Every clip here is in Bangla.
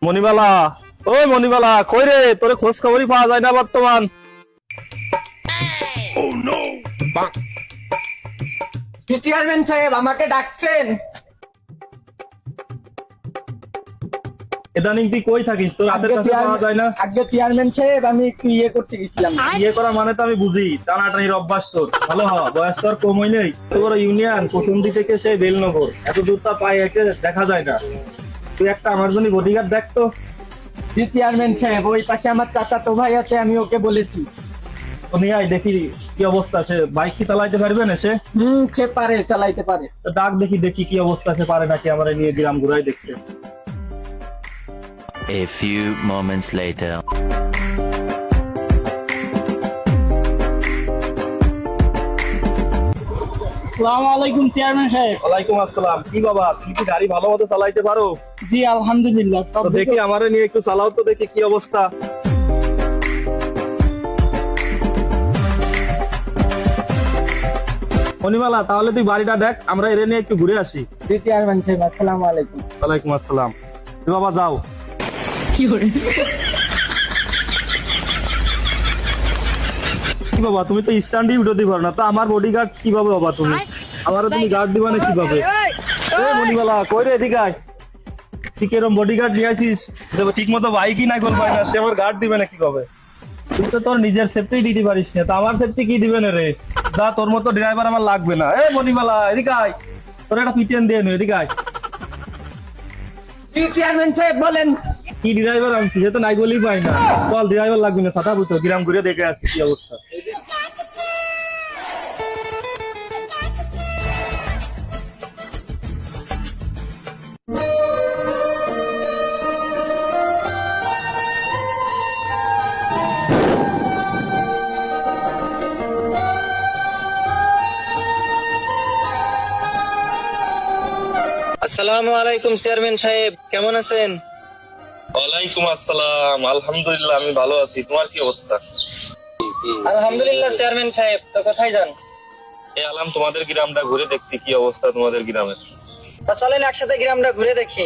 মণিবালা, ওই মণিবালা, কই রে? তোরে খোঁজ খবরই পাওয়া যায় না বর্তমান। চেয়ারম্যান সাহেব আমাকে ডাকছেন। ইদানিং তুই কই থাকিস? তোর হাতের কাছে পাওয়া যায় না। আগে চেয়ারম্যান সাহেব আমি একটু করতে গেছিলাম। বিয়ে করা মানে তো আমি বুঝি, টানাটানির অভ্যাস তোর। ভালো হ, বয়স তোর কম হয় নাই। তোর ইউনিয়ন প্রথমদি থেকে সেই বেলনগর, এত দূর তা পায়ে একে দেখা যায় না। তুই একটা আমার জন্য বডিগার্ড দেখ তো। জি চেয়ারম্যান সাহেব, ওই পাশে আমার চাচাতো ভাই আছে, আমি ওকে বলেছি। তো নিয়ে আয়, দেখি কি অবস্থা। সে বাইক কি চালাইতে পারবে না? সে পারে, চালাইতে পারে। তো ডাক দেখি, দেখি কি অবস্থা, সে পারে নাকি আমার নিয়ে গ্রাম ঘুরাই দেখতে। A few moments later. আসসালামু আলাইকুম চেয়ারম্যান সাহেব। ওয়ালাইকুম আসসালাম। কি বাবা, তুমি কি গাড়ি ভালো মতো চালাইতে পারো? জি আলহামদুলিল্লাহ। তো দেখি আমারে নিয়ে একটু চালাও তো, দেখি কি অবস্থা। মণিমালা, তাহলে তুই বাড়িটা দেখ, আমরা এর নিয়ে একটু ঘুরে আসি। জি চেয়ারম্যান সাহেব, আসসালামু আলাইকুম। ওয়ালাইকুম আসসালাম। তুই বাবা যাও। কি বাবা, তুমি তো স্ট্যান্ডই উঠতে পারো না, তো আমার বডিগার্ড কিভাবে বাবা? তুমি আমারও তুমি গার্ড দিবা না কিভাবে? মণিমালা, কই রে? এদিকে আয়। তুই কিরম বডিগার্ড নিয়ে আসিস? ঠিক মতো বাইকই নাই কোন পায় না, সে আমার গার্ড দিবে না কিভাবে? তুই তো তোর নিজের সেফটি দিতে পারিস না, তো আমার সেফটি কি দিবে না রে? দা, তোর মতো ড্রাইভার আমার লাগবে না। মণিমালা, এদিকে আয়, তোর একটা পিটিএন দিয়ে নো, এদিকে আয়। জি চেয়ারম্যান সাহেব বলেন। কি ড্রাইভার আনছি? সে তো নাই বলেই পাই না। চল, ড্রাইভার লাগবে না, কথা বুঝছো, গ্রাম ঘুরে দেখে আসছি কি অবস্থা। আসসালামু আলাইকুম চেয়ারম্যান সাহেব, কেমন আছেন? ওয়ালাইকুম আসসালাম। আলহামদুলিল্লাহ, আমি ভালো আছি। তোমার কি অবস্থা? আলহামদুলিল্লাহ চেয়ারম্যান সাহেব। তো কোথায় যান? আলাম তোমাদের গ্রামটা ঘুরে দেখতে, কি অবস্থা তোমাদের গ্রামের। তা চলেন একসাথে গ্রামটা ঘুরে দেখি।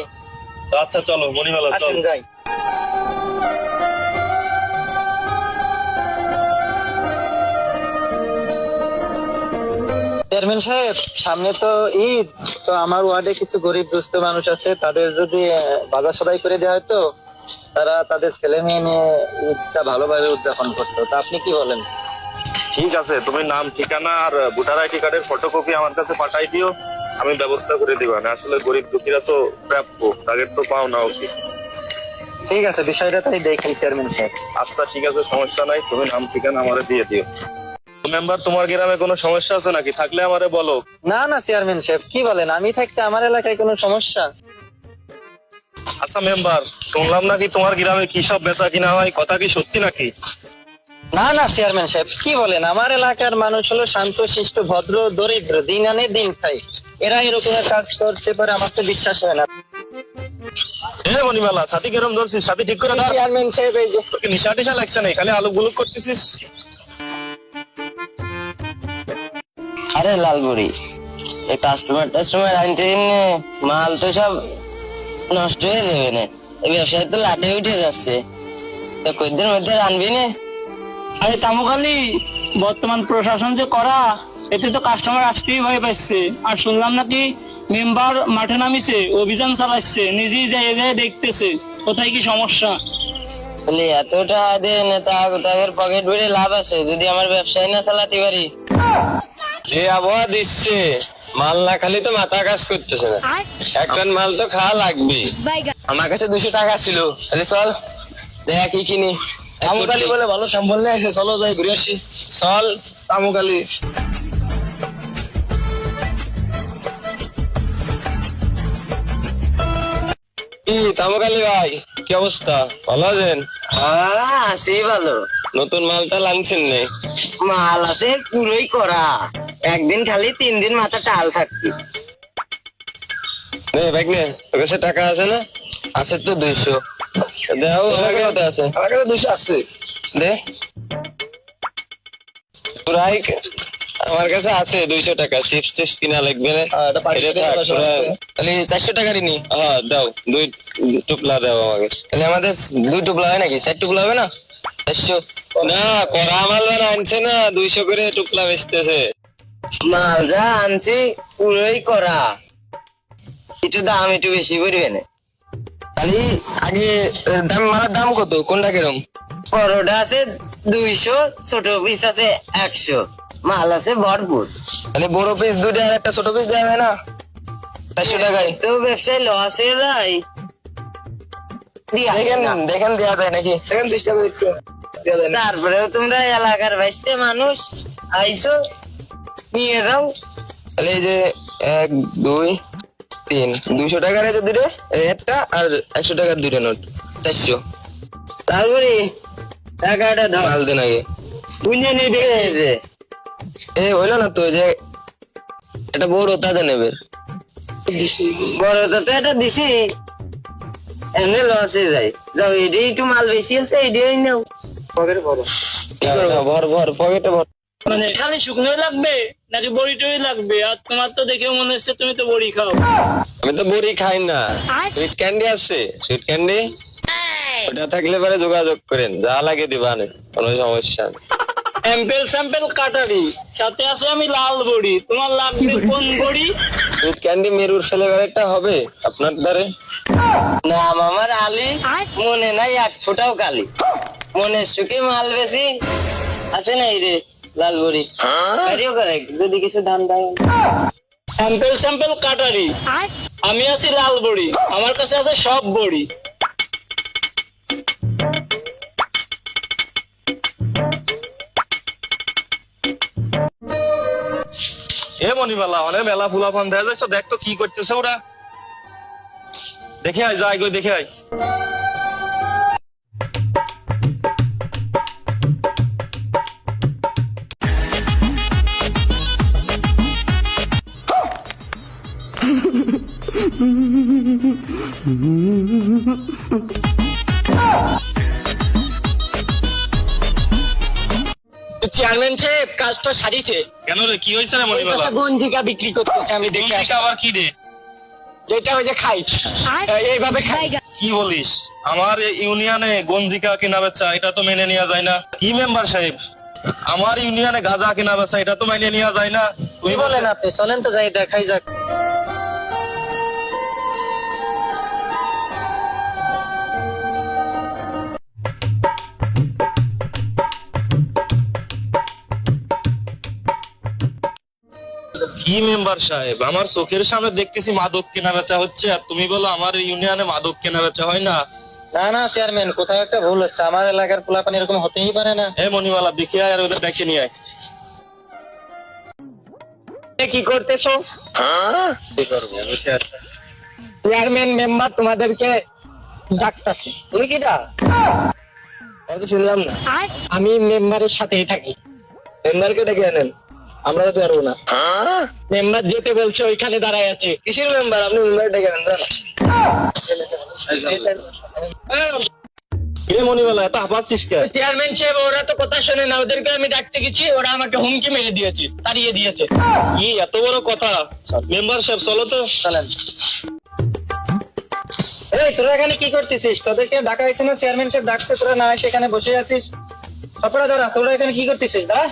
আচ্ছা চলো মণিমালা, চল। আসেন যাই। চেয়ারম্যান সাহেব, সামনে তো ঈদ, তো আমার ওয়ার্ডে কিছু গরিব দুস্থ মানুষ আছে, তাদের যদি বাজার সদাই করে দেওয়া হতো, তারা তাদের ছেলে মেয়ে নিয়ে ঈদটা ভালোভাবে উদযাপন করতো। তা আপনি কি বলেন? ঠিক আছে, তুমি নাম ঠিকানা আর ভোটার আইডি কার্ডের ফটোকপি আমার কাছে পাঠাই দিও, আমি ব্যবস্থা করে দিবা। না আসলে গরিব দুঃখীরা তো প্রাপ্য, তাদের তো পাও না উচিত। ঠিক আছে, বিষয়টা তাই দেখেন চেয়ারম্যান সাহেব। আচ্ছা ঠিক আছে, সমস্যা নাই, তুমি নাম ঠিকানা আমারে দিয়ে দিও। মেম্বার, তোমার গ্রামে কোনো সমস্যা আছে নাকি? থাকলে আমারে বলো। না না চেয়ারম্যান সাহেব, কি বলেন, আমি থাকতে আমার এলাকায় কোনো সমস্যা? আচ্ছা মেম্বার, শুনলাম নাকি তোমার গ্রামে কি সব বেচা কিনা হয়, কথা কি সত্যি নাকি? না না চেয়ারম্যান সাহেব, কি বলেন, আমার এলাকার মানুষ হলো শান্ত শিষ্ট ভদ্র দরিদ্র, দিন আনে দিন খাই, এরা এরকমের কাজ করতে পারে আমার তো বিশ্বাস হয় না। মণিমালা, ছাতি কেরম ধরছিস? ছাতি ঠিক করে ধর। চেয়ারম্যান সাহেব এই যে তোকে নিশা টিশা লাগছে না? খালি আলু গুলুক করতেছিস। আরে লালগুড়ি, এই কাস্টমার আনতে মাল তো সব নষ্ট হয়ে যাবে না, এই ব্যবসায় তো লাটে উঠে যাচ্ছে, তো কয়েকদিন মধ্যে আনবি না? আরে তামুকালি, বর্তমান প্রশাসন যে করা, এতে তো কাস্টমার আসতেই ভয় পাচ্ছে। আর শুনলাম নাকি মেম্বার মাঠে নামিছে, অভিযান চালাচ্ছে, নিজেই যায় দেখতেছে কোথায় কি সমস্যা। বলি এতটা দিয়ে নেতা তাদের পকেট ভরে লাভ আছে যদি আমার ব্যবসায় না চালাতে পারি। যে আবহাওয়া দিচ্ছে, মাল না খালি তো মাথা কাজ করতেছে না, এক টন মাল তো খাওয়া লাগবে। আমার কাছে 200 টাকা ছিল, আরে চল দেখ কি কিনি। তামুকালি বলে ভালো স্যাম্পল নিয়ে আসে, চলো যাই ঘুরে আসি। চল তামুকালি। কি তামুকালি ভাই, কি অবস্থা? ভালো আছেন? আছি ভালো। নতুন মালটা আনছেন নে? মাল আছে পুরোই করা, একদিন খালি 3 দিন মাথা টাল থাকতি। নে ভাই নে, তোর কাছে টাকা আছে না? আছে তো 200। দেও, কত আছে? আমার কাছে 200 আছে। দে। তোর আমার কাছে আছে 200 টাকা, চিপস টিপস কিনা লাগবে না। এটা থাক, তাহলে 400 টাকা নি। হ্যাঁ দাও, 2 টুকলা দাও আমাকে। তাহলে আমাদের 2 টুকলা হয় নাকি? 4 টুকলা হবে না? 400 না, করা মাল আনছে না, 200 করে টুকলা বেচতেছে। মাল যা আনছি পুরোই করা, একটু দাম একটু বেশি করবে না। তাহলে আগে মালের দাম কত? কোনটা কিরম? বড়টা আছে 200, ছোট পিস আছে 100, মাল আছে ভরপুর। তাহলে বড় পিস 2টা আর একটা ছোট পিস দেওয়া হয় না? 400 টাকায়। তো ব্যবসায় লস হয়ে যায়। দেখেন দেওয়া যায় নাকি? দেখেন চেষ্টা করে একটু দেওয়া যায় না? তারপরেও তোমরা এলাকার বাইশে মানুষ আইসো, নিয়ে যাও। তাহলে এই যে 1 2 3 200 টাকার এই যে 2টা, একটা আর 100 টাকার 2টা নোট, 400। তারপরে টাকাটা দাও। মাল দেন আগে। বুঝে নিয়ে দেখে যে এ হইলো না তো, যে এটা বড় তাতে নেবে। বড়টা তো এটা দিছি, এমনি লসে যায়। যাও, এটাই একটু মাল বেশি আছে, এটাই নাও। পকেটে ভরো। ভর পকেটে ভর। মানে খালি শুকনোই লাগবে নাকি বড়িটই লাগবে? আর তোমার তো দেখে মনে হচ্ছে তুমি তো বড়ি খাও। আমি তো বড়ি খাই না, সুইট ক্যান্ডি আছে, সুইট ক্যান্ডি ওটা থাকলে পরে যোগাযোগ করেন, যা লাগে দিবানে, কোনো সমস্যা নেই। স্যাম্পেল কাটারি, সাথে আছে আমি লাল বড়ি। তোমার লাগবে কোন বড়ি? সুইট ক্যান্ডি মেরুর ফ্লেভারেরটা হবে আপনার দ্বারে? নাম আমার আলী, মনে নাই 1 ফোঁটাও কালি। মনের সুখে মাল বেশি আছে নাই রে লালবড়ি। গাড়িও করে যদি কিছু দান দেয়। স্যাম্পেল কাটারি, আমি আছি লাল বড়ি, আমার কাছে আছে সব বড়ি। এ মনিমালা, অনেক মেলা ফুলা ফান দেখা যাচ্ছে, দেখ তো কি করতেছে ওরা। দেখে আয়, যাই গো দেখে আয়। চেয়ারম্যান সাহেব কাজ তো সারিছে। কেন রে, কি হয়েছে রে মনিমালা? গন্ধিকা বিক্রি করতেছে, আমি দেখে গন্ধিকা আসি। আবার কি রে? যেটা ওই যে খাই, এইভাবে খাই। কি বলিস? আমার এই ইউনিয়নে গঞ্জিকা কেনা বেচা, এটা তো মেনে নেওয়া যায় না। কি মেম্বার সাহেব, আমার ইউনিয়নে গাঁজা কেনা বেচা, এটা তো মেনে নেওয়া যায় না। কি বলেন আপনি? চলেন তো যাই দেখাই যাক। কি মেম্বার সাহেব, আমার চোখের সামনে দেখতেছি মাদক কেনা বেচা হচ্ছে, আর তুমি বলো আমার ইউনিয়নে মাদক কেনা বেচা হয় না? না না চেয়ারম্যান, কোথাও একটা ভুল হচ্ছে। আমার এলাকার পোলাপানি এরকম হতেই পারে না। এ মনিমালা, দেখে আয় আর ওদের ডেকে নিয়ে আয়। কি করতেছো? চেয়ারম্যান মেম্বার তোমাদেরকে ডাকতেছে। তুমি কিটা? আমি শুনলাম না, আমি মেম্বারের সাথেই থাকি। মেম্বারকে ডেকে আনেন, আমরা তো পারবো না। মেম্বার যেতে বলছে, ওইখানে দাঁড়ায় আছে। কিসের মেম্বার? আপনি মেম্বার ডেকে আনেন, জানো? এ মনিমালা, এত হাঁপাচ্ছিস কে? চেয়ারম্যান সাহেব ওরা তো কথা শোনে না, ওদেরকে আমি ডাকতে গেছি, ওরা আমাকে হুমকি মেরে দিয়েছে, তাড়িয়ে দিয়েছে। কি এত বড় কথা? মেম্বার সাহেব চলো তো। চলেন। এই তোরা এখানে কি করতেছিস? তোদেরকে ডাকা হয়েছে না? চেয়ারম্যান সাহেব ডাকছে, তোরা না এসে এখানে বসে আছিস। তারপরে ধরা, তোরা এখানে কি করতেছিস? দাঁড়া।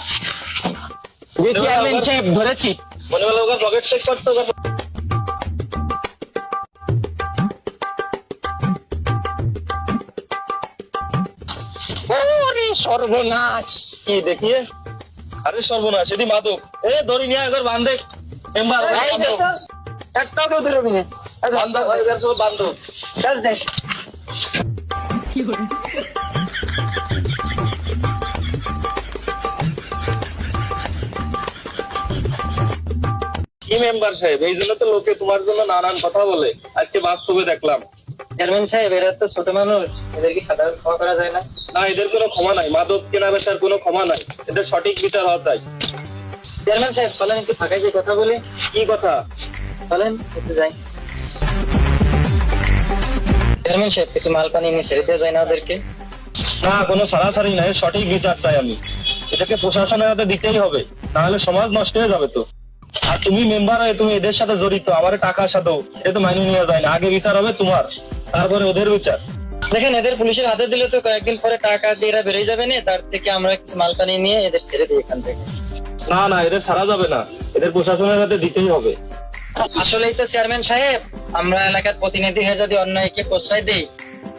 যে চেয়ারম্যান সাহেব ধরেছি। মনিমালা, ওকে পকেট চেক করতে হবে। ওরে সর্বনাশ! কি দেখিয়ে? আরে সর্বনাশ, এদি মাদক। এ ধরি নিয়ে একবার বান্ধে। মেম্বার এই দেখো, একটাও কেউ ধরবি না। বান্ধব। কাজ দেখ। কি মেম্বার সাহেব, এই জন্য তো লোকে তোমার জন্য নানান কথা বলে, আজকে বাস্তবে দেখলাম। চেয়ারম্যান সাহেব, এরা তো ছোট মানুষ, এদেরকে সাধারণ ক্ষমা করা যায় না? না, এদের কোনো ক্ষমা নাই, মাদক কেনা বেচার কোনো ক্ষমা নাই, এদের সঠিক বিচার হওয়া চাই। চেয়ারম্যান সাহেব চলেন একটু ফাঁকায় যে কথা বলি। কি কথা? চলেন একটু যাই। চেয়ারম্যান সাহেব, কিছু মাল পানি নিয়ে ছেড়ে দেওয়া যায় না ওদেরকে? না, কোনো সারাসারি নাই, সঠিক বিচার চাই আমি। এটাকে প্রশাসনের হাতে দিতেই হবে। নাহলে সমাজ নষ্ট হয়ে যাবে তো। আর তুমি মেম্বার হয়ে তুমি এদের সাথে জড়িত, আমার টাকার সাথেও, এটা তো মানিয়ে নেওয়া যায় না। আগে বিচার হবে তোমার, তারপরে ওদের বিচার। দেখেন এদের পুলিশের হাতে দিলে তো কয়েকদিন পরে টাকা দিয়ে এরা বেরিয়ে যাবে না, তার থেকে আমরা কিছু মালপানি নিয়ে এদের ছেড়ে দিই এখান থেকে। না না, এদের ছাড়া যাবে না, এদের প্রশাসনের হাতে দিতেই হবে। আসলেই তো চেয়ারম্যান সাহেব, আমরা এলাকার প্রতিনিধি হয়ে যদি অন্যায়কে প্রশ্রয় দিই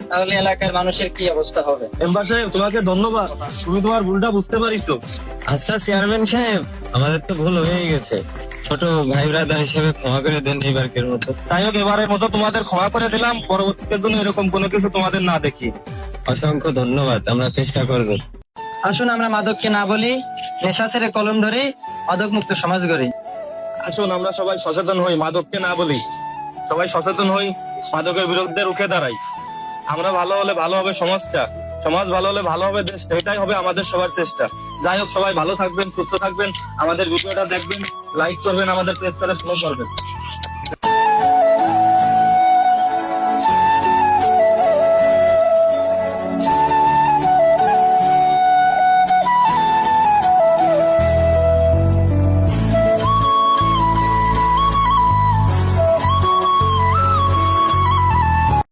তাহলে এলাকার মানুষের কি অবস্থা হবে। মেম্বার সাহেব তোমাকে ধন্যবাদ, তুমি তোমার ভুলটা বুঝতে পারিছো। আচ্ছা চেয়ারম্যান সাহেব, আমাদের তো ভুল হয়ে গেছে, ছোট ভাই ব্রাদার হিসেবে ক্ষমা করে দেন এবারকের মতো। যাই হোক, এবারের মতো তোমাদের ক্ষমা করে দিলাম, পরবর্তীতে জন্য এরকম কোনো কিছু তোমাদের না দেখি। অসংখ্য ধন্যবাদ, আমরা চেষ্টা করব। আসুন আমরা মাদককে না বলি, নেশা ছেড়ে কলম ধরে মাদক মুক্ত সমাজ গড়ি। আসুন আমরা সবাই সচেতন হই, মাদককে না বলি, সবাই সচেতন হই, মাদকের বিরুদ্ধে রুখে দাঁড়াই। আমরা ভালো হলে ভালো হবে সমাজটা, সমাজ ভালো হলে ভালো হবে দেশটা, এটাই হবে আমাদের সবার চেষ্টা। যাই হোক, সবাই ভালো থাকবেন, সুস্থ থাকবেন, আমাদের ভিডিওটা দেখবেন, লাইক করবেন, আমাদের পেজটা ফলো করবেন।